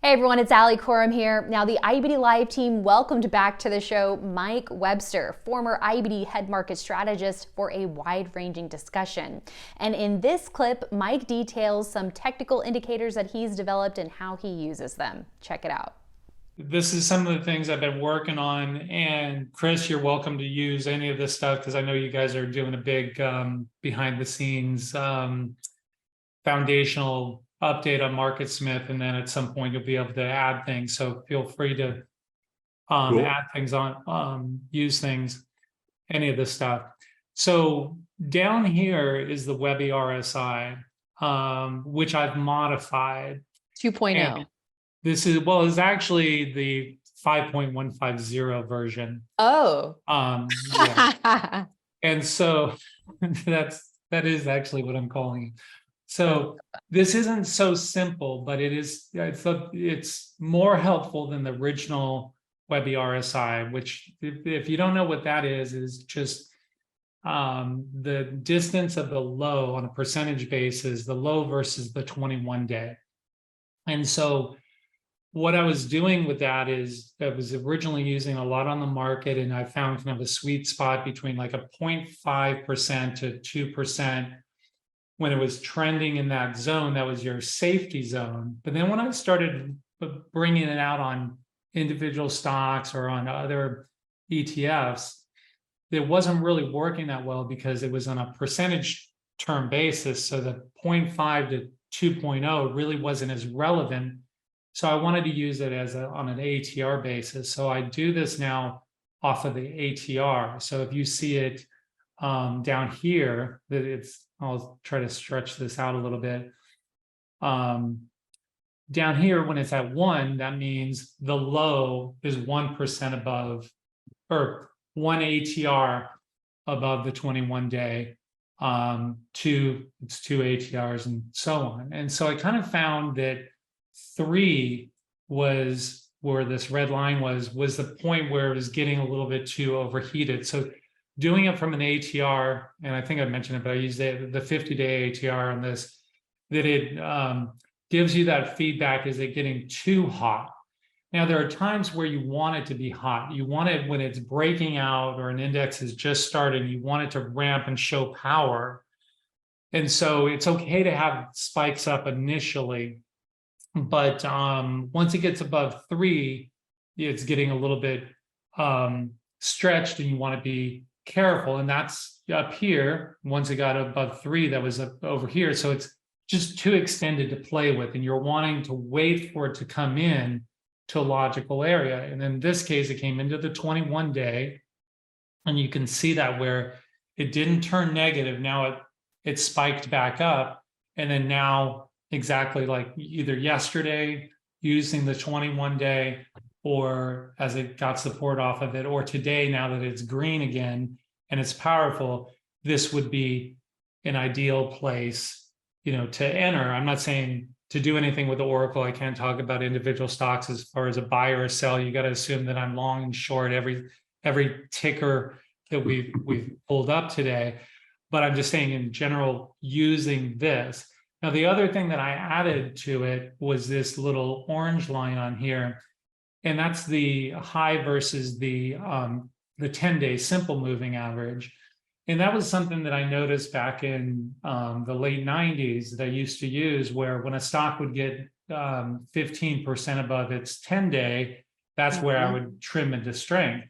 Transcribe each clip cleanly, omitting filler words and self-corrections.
Hey everyone, it's Alissa Coram here. Now, the IBD Live team welcomed back to the show Mike Webster, former IBD head market strategist, for a wide-ranging discussion. And in this clip, Mike details some technical indicators that he's developed and how he uses them. Check it out. This is some of the things I've been working on. And Chris, you're welcome to use any of this stuff because I know you guys are doing a big behind the scenes foundational update on MarketSmith. And then at some point you'll be able to add things. So feel free to Cool. add things on, use things, any of this stuff. So down here is the Webby RSI, which I've modified. 2.0. This is, well, it's actually the 5.150 version. Oh. Yeah. And so that is actually what I'm calling it. So this isn't so simple, but it's more helpful than the original Webby RSI, which if you don't know what that is just the distance of the low on a percentage basis, the low versus the 21 day. And so what I was doing with that is I was originally using a lot on the market, and I found kind of a sweet spot between like a 0.5% to 2%. When it was trending in that zone, that was your safety zone. But then when I started bringing it out on individual stocks or on other ETFs, it wasn't really working that well because it was on a percentage term basis. So the 0.5 to 2.0 really wasn't as relevant. So I wanted to use it as on an ATR basis. So I do this now off of the ATR. So if you see it down here, that I'll try to stretch this out a little bit. Down here, when it's at 1, that means the low is 1% above, or 1 ATR above the 21 day. It's 2 ATRs and so on. And so I kind of found that 3 was where this red line was the point where it was getting a little bit too overheated. So doing it from an ATR, and I think I mentioned it, but I use the 50-day ATR on this, that it gives you that feedback. Is it getting too hot? Now, there are times where you want it to be hot. You want it when it's breaking out or an index is just starting, you want it to ramp and show power. And so it's okay to have spikes up initially, but once it gets above 3, it's getting a little bit stretched, and you want to be careful. And that's up here. Once it got above 3, that was up over here. So it's just too extended to play with, and you're wanting to wait for it to come in to a logical area. And in this case, it came into the 21 day, and you can see that where it didn't turn negative. Now it spiked back up, and then now exactly like either yesterday using the 21 day, or as it got support off of it, or today, now that it's green again and it's powerful, this would be an ideal place, to enter. I'm not saying to do anything with the Oracle. I can't talk about individual stocks as far as a buy or a sell. You got to assume that I'm long and short every ticker that we've pulled up today. But I'm just saying in general, using this. Now, the other thing that I added to it was this little orange line on here, and that's the high versus the 10-day simple moving average. And that was something that I noticed back in the late 90s that I used to use, where when a stock would get 15% above its 10-day, that's where I would trim into strength.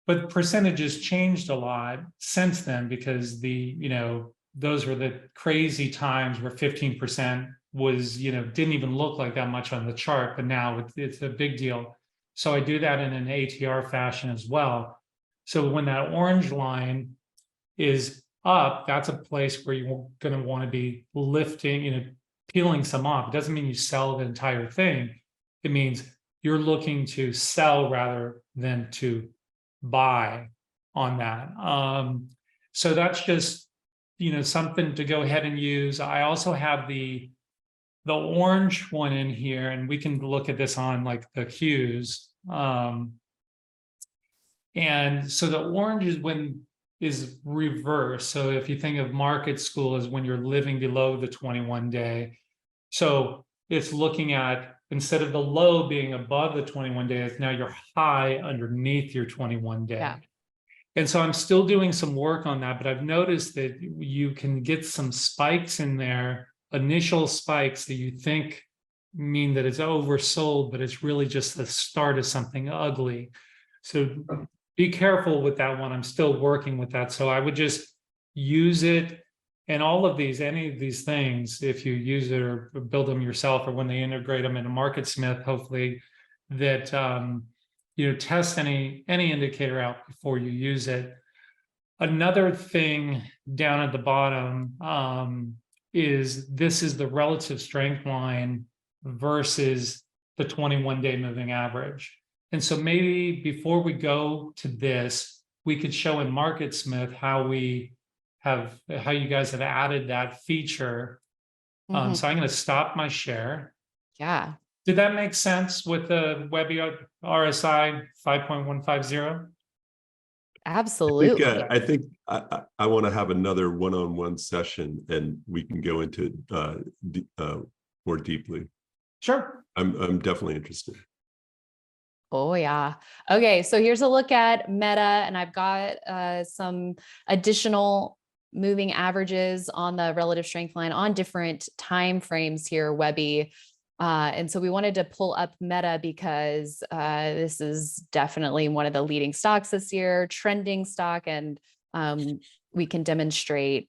But percentages changed a lot since then, because those were the crazy times where 15% was, didn't even look like that much on the chart, but now it's a big deal. So I do that in an ATR fashion as well. So when that orange line is up, that's a place where you're going to want to be lifting, peeling some off. It doesn't mean you sell the entire thing. It means you're looking to sell rather than to buy on that. So that's just, something to go ahead and use. I also have the orange one in here, and we can look at this on like the hues. And so the orange is reverse. So if you think of market school as when you're living below the 21 day. So it's looking at, instead of the low being above the 21 days, now your high underneath your 21 day. Yeah. And so I'm still doing some work on that, but I've noticed that you can get some spikes in there, initial spikes that you think mean that it's oversold, but it's really just the start of something ugly. So be careful with that one. I'm still working with that. So I would just use it. And all of these, any of these things, if you use it or build them yourself, or when they integrate them into MarketSmith, hopefully that test any indicator out before you use it. Another thing down at the bottom is this is the relative strength line versus the 21-day moving average. And so maybe before we go to this, we could show in MarketSmith how you guys have added that feature. So I'm going to stop my share. Yeah. Did that make sense with the Webby RSI 5.150? Absolutely. I think I want to have another one-on-one session, and we can go into it more deeply. Sure. I'm definitely interested. Oh, yeah. Okay, so here's a look at Meta, and I've got some additional moving averages on the relative strength line on different time frames here, Webby. And so we wanted to pull up Meta because this is definitely one of the leading stocks this year, trending stock, and we can demonstrate,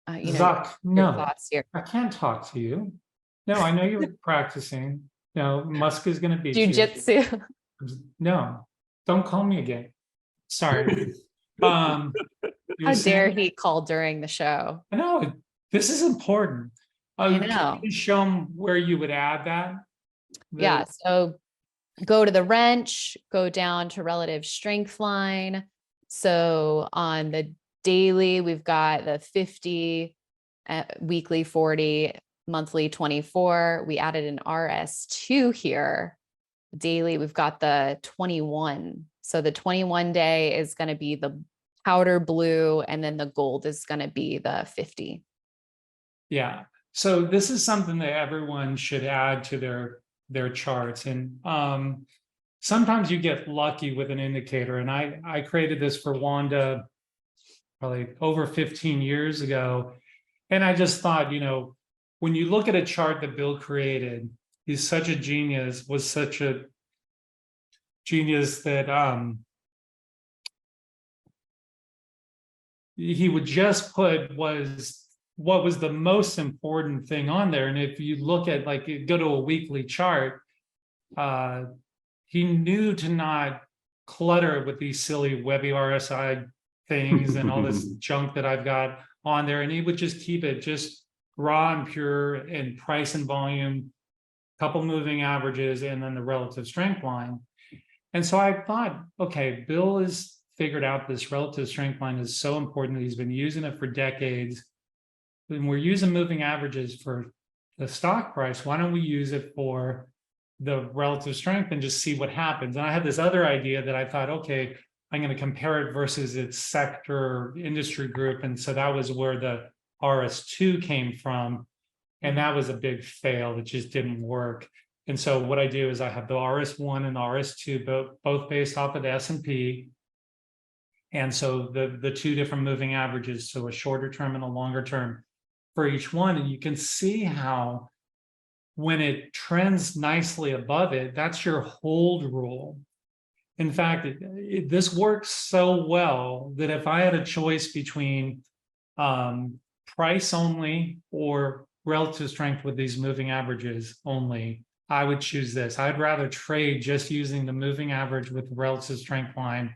Zuck, your thoughts here. I can't talk to you. No, I know you're practicing. No, Musk is going to beat you. Jiu-jitsu. No, don't call me again. Sorry. How dare he call during the show? I know, this is important. I know. Can you show them where you would add that? Yeah, so go to the wrench, go down to relative strength line. So on the daily, we've got the 50, weekly 40, monthly 24. We added an RS2 here. Daily, we've got the 21. So the 21 day is going to be the powder blue, and then the gold is going to be the 50. Yeah. So this is something that everyone should add to their charts. And sometimes you get lucky with an indicator. And I created this for Wanda probably over 15 years ago. And I just thought, when you look at a chart that Bill created, he's such a genius, was such a genius that he would just put what was the most important thing on there. And if you look at, go to a weekly chart, he knew to not clutter with these silly Webby RSI things and all this junk that I've got on there. And he would just keep it just raw and pure, and price and volume, couple moving averages, and then the relative strength line. And so I thought, okay, Bill has figured out this relative strength line is so important that he's been using it for decades. When we're using moving averages for the stock price, why don't we use it for the relative strength and just see what happens? And I had this other idea that I thought, okay, I'm going to compare it versus its sector industry group. And so that was where the RS2 came from. And that was a big fail. It just didn't work. And so what I do is I have the RS1 and the RS2, both based off of the S&P. And so the two different moving averages, so a shorter term and a longer term for each one. And you can see how when it trends nicely above it, that's your hold rule. In fact, this works so well that if I had a choice between price only or relative strength with these moving averages only, I would choose this. I'd rather trade just using the moving average with the relative strength line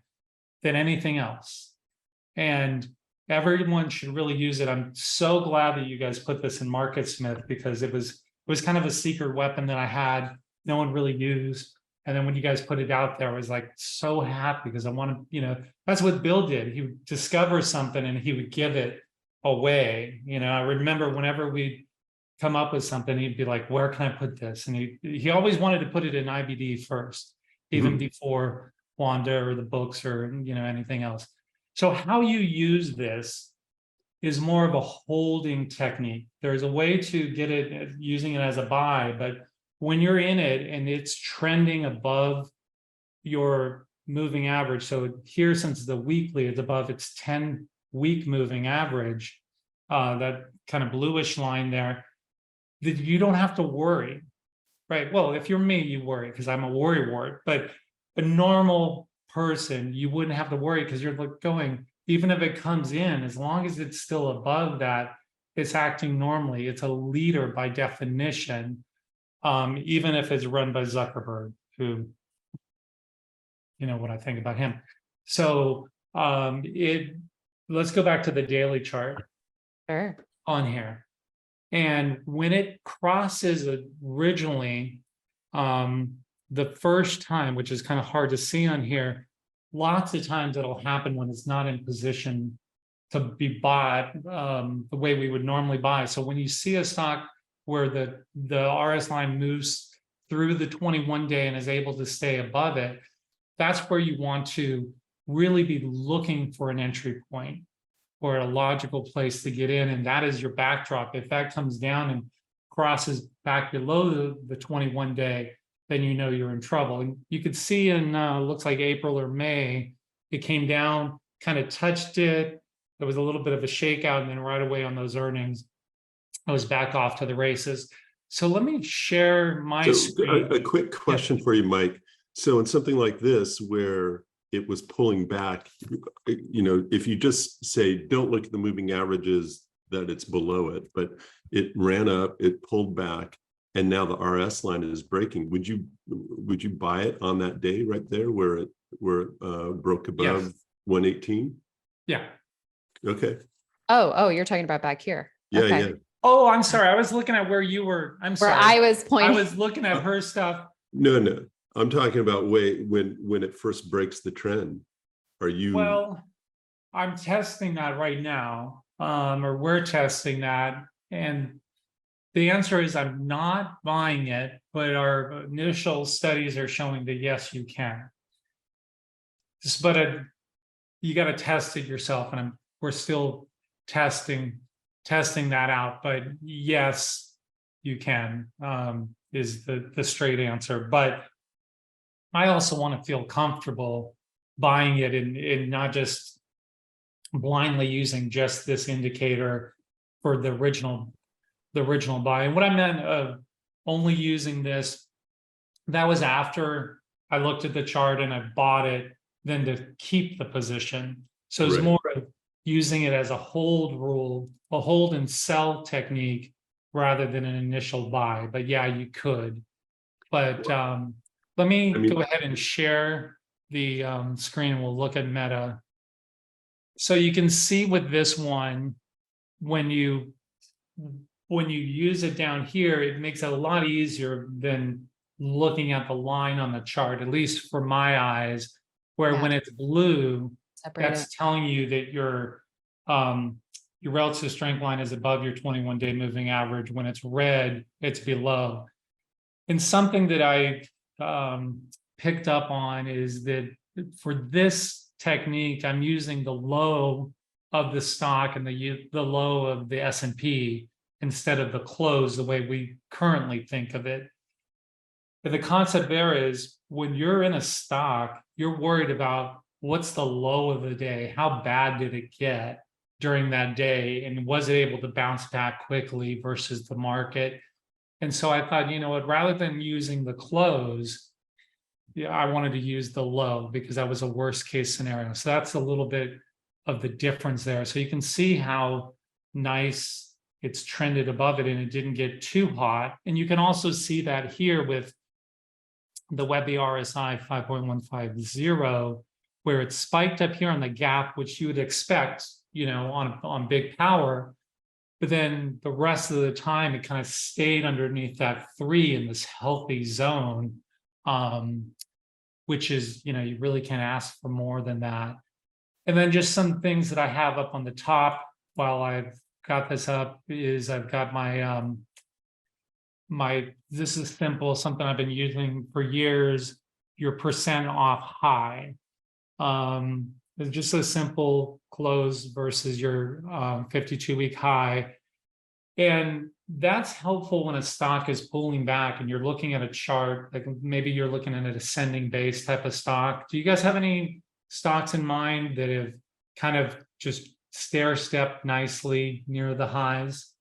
than anything else. And everyone should really use it. I'm so glad that you guys put this in MarketSmith, because it was kind of a secret weapon that I had, no one really used. And then when you guys put it out there, I was like so happy, because I want to, that's what Bill did. He would discover something and he would give it away. I remember whenever we'd come up with something, he'd be like, where can I put this? And he always wanted to put it in IBD first, even before Wanda or the books or, anything else. So how you use this is more of a holding technique. There's a way to get it using it as a buy, but when you're in it and it's trending above your moving average, so here, since the weekly is above its 10-week moving average, that kind of bluish line there, that you don't have to worry, right? Well, if you're me, you worry because I'm a worrywart, but a normal person, you wouldn't have to worry because you're going, even if it comes in, as long as it's still above that, it's acting normally. It's a leader by definition, even if it's run by Zuckerberg, who, you know what I think about him. So let's go back to the daily chart. Sure. On here. And when it crosses originally, the first time, which is kind of hard to see on here, lots of times it'll happen when it's not in position to be bought the way we would normally buy. So when you see a stock where the RS line moves through the 21-day and is able to stay above it, that's where you want to really be looking for an entry point or a logical place to get in, and that is your backdrop. If that comes down and crosses back below the 21-day, then you know you're in trouble. And you could see in looks like April or May, it came down, kind of touched it. There was a little bit of a shakeout, and then right away on those earnings, I was back off to the races. So let me share my screen. A quick question for you, Mike. So in something like this, where it was pulling back, you know, if you just say, don't look at the moving averages, that it's below it, but it ran up, it pulled back, and now the RS line is breaking. Would you buy it on that day right there where it broke above 118? Yeah. Okay. Oh, you're talking about back here. Yeah, okay. yeah. Oh, I'm sorry. I was looking at where you were. I'm sorry. Where I was pointing. I was looking at her stuff. No. I'm talking about when it first breaks the trend. Are you? Well, I'm testing that right now, or we're testing that, and the answer is I'm not buying it, but our initial studies are showing that yes, you can. But you got to test it yourself, and we're still testing that out. But yes, you can is the straight answer. But I also want to feel comfortable buying it and not just blindly using just this indicator for the original buy. And what I meant of only using this, that was after I looked at the chart and I bought it, then to keep the position. So it's more of using it as a hold rule, a hold and sell technique rather than an initial buy. But yeah, you could. But let me go ahead and share the screen. We'll look at Meta. So you can see with this one, when you use it down here, it makes it a lot easier than looking at the line on the chart, at least for my eyes, where when it's blue, that's telling you that your relative strength line is above your 21-day moving average. When it's red, it's below. And something that I picked up on is that for this technique, I'm using the low of the stock and the low of the S&P instead of the close, the way we currently think of it. And the concept there is when you're in a stock, you're worried about what's the low of the day, how bad did it get during that day, and was it able to bounce back quickly versus the market. And so I thought, you know what, rather than using the close, I wanted to use the low because that was a worst case scenario. So that's a little bit of the difference there. So you can see how nice it's trended above it and it didn't get too hot. And you can also see that here with the Webby RSI 5.150, where it spiked up here on the gap, which you would expect, you know, on big power. But then the rest of the time, it kind of stayed underneath that 3 in this healthy zone, which is, you know, you really can't ask for more than that. And then just some things that I have up on the top while I've got this up is I've got my, this is simple, something I've been using for years, your percent off high. It's just a simple close versus your 52-week high. And that's helpful when a stock is pulling back and you're looking at a chart, like maybe you're looking at an ascending base type of stock. Do you guys have any stocks in mind that have kind of just stair stepped nicely near the highs?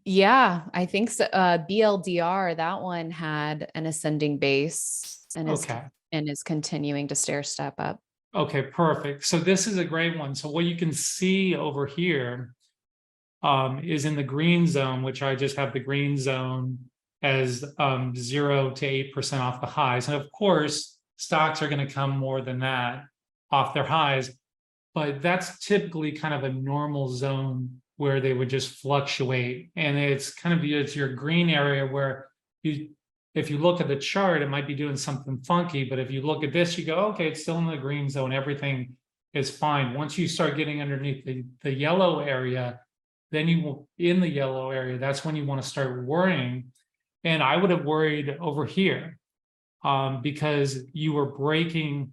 Yeah, I think so. BLDR, that one had an ascending base and Okay. is continuing to stair step up. Okay, perfect. So this is a great one. So what you can see over here is in the green zone, which I just have the green zone as 0 to 8% off the highs. And of course, stocks are going to come more than that off their highs, but that's typically kind of a normal zone where they would just fluctuate. And it's kind of, it's your green area where if you look at the chart, it might be doing something funky, but if you look at this, you go, okay, it's still in the green zone. Everything is fine. Once you start getting underneath the yellow area, then you will, in the yellow area, that's when you want to start worrying. And I would have worried over here because you were breaking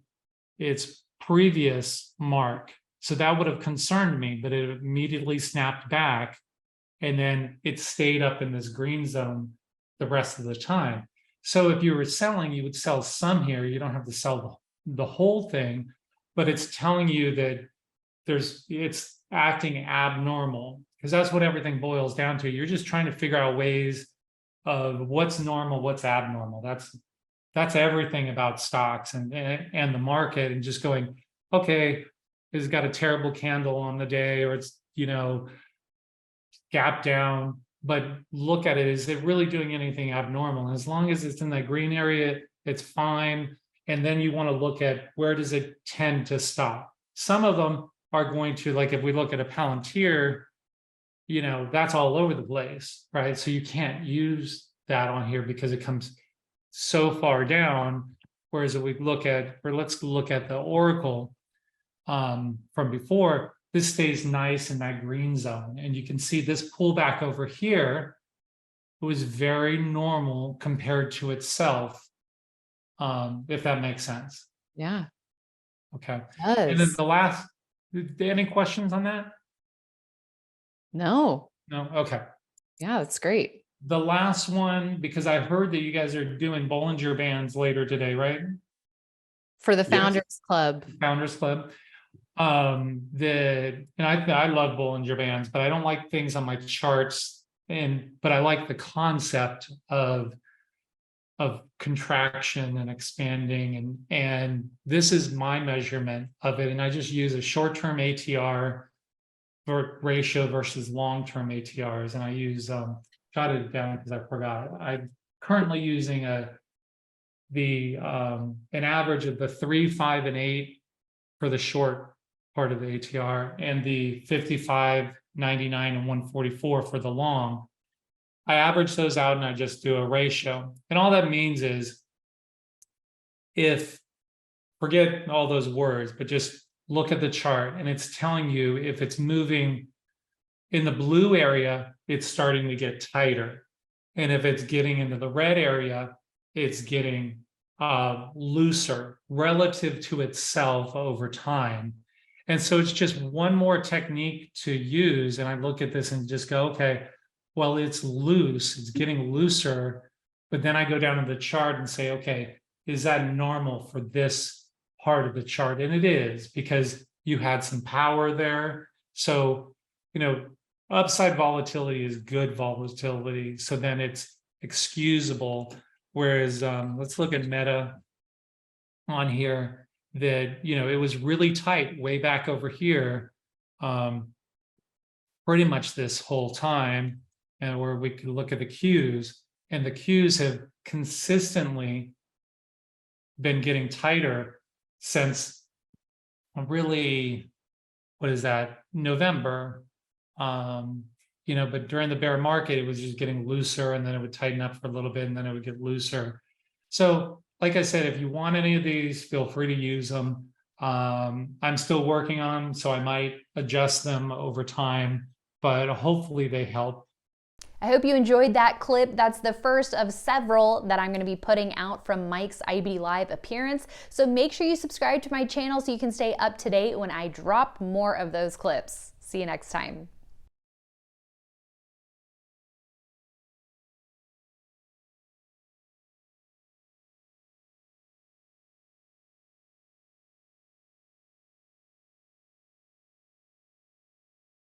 its previous mark. So that would have concerned me, but it immediately snapped back and then it stayed up in this green zone the rest of the time. So if you were selling, you would sell some here. You don't have to sell the whole thing, but it's telling you that it's acting abnormal, because that's what everything boils down to. You're just trying to figure out ways of what's normal, what's abnormal. That's everything about stocks and the market, and just going, okay, it's got a terrible candle on the day, or it's, gap down, but look at it. Is it really doing anything abnormal? And as long as it's in that green area, it's fine. And then you want to look at where does it tend to stop. Some of them are going to, like if we look at a Palantir, that's all over the place, right? So you can't use that on here because it comes so far down. Whereas if we look at, or let's look at the Oracle from before, this stays nice in that green zone. And you can see this pullback over here was very normal compared to itself, if that makes sense. Yeah. Okay. It And then does. the last, any questions on that? No. No? Okay. Yeah, that's great. The last one, because I heard that you guys are doing Bollinger Bands later today, right? For the Yes. Founders Club. Founders Club. And I love Bollinger Bands, but I don't like things on my charts. But I like the concept of contraction and expanding, and this is my measurement of it. And I just use a short-term ATR ratio versus long-term ATRs, and I use jotted it down because I forgot. I'm currently using an average of the 3, 5, and 8 for the short part of the ATR, and the 55, 99, and 144 for the long. I average those out and I just do a ratio. And all that means is, forget all those words, but just look at the chart, and it's telling you if it's moving in the blue area, it's starting to get tighter. And if it's getting into the red area, it's getting looser relative to itself over time. And so it's just one more technique to use. And I look at this and just go, okay, well, it's loose, it's getting looser. But then I go down to the chart and say, okay, is that normal for this part of the chart? And it is, because you had some power there. So, upside volatility is good volatility. So then it's excusable. Whereas let's look at Meta on here, that, it was really tight way back over here, pretty much this whole time, and where we could look at the Qs, and the Qs have consistently been getting tighter since really, what is that, November, but during the bear market, it was just getting looser, and then it would tighten up for a little bit, and then it would get looser. So, like I said, if you want any of these, feel free to use them. I'm still working on them, so I might adjust them over time, but hopefully they help. I hope you enjoyed that clip. That's the first of several that I'm going to be putting out from Mike's IBD Live appearance. So make sure you subscribe to my channel so you can stay up to date when I drop more of those clips. See you next time.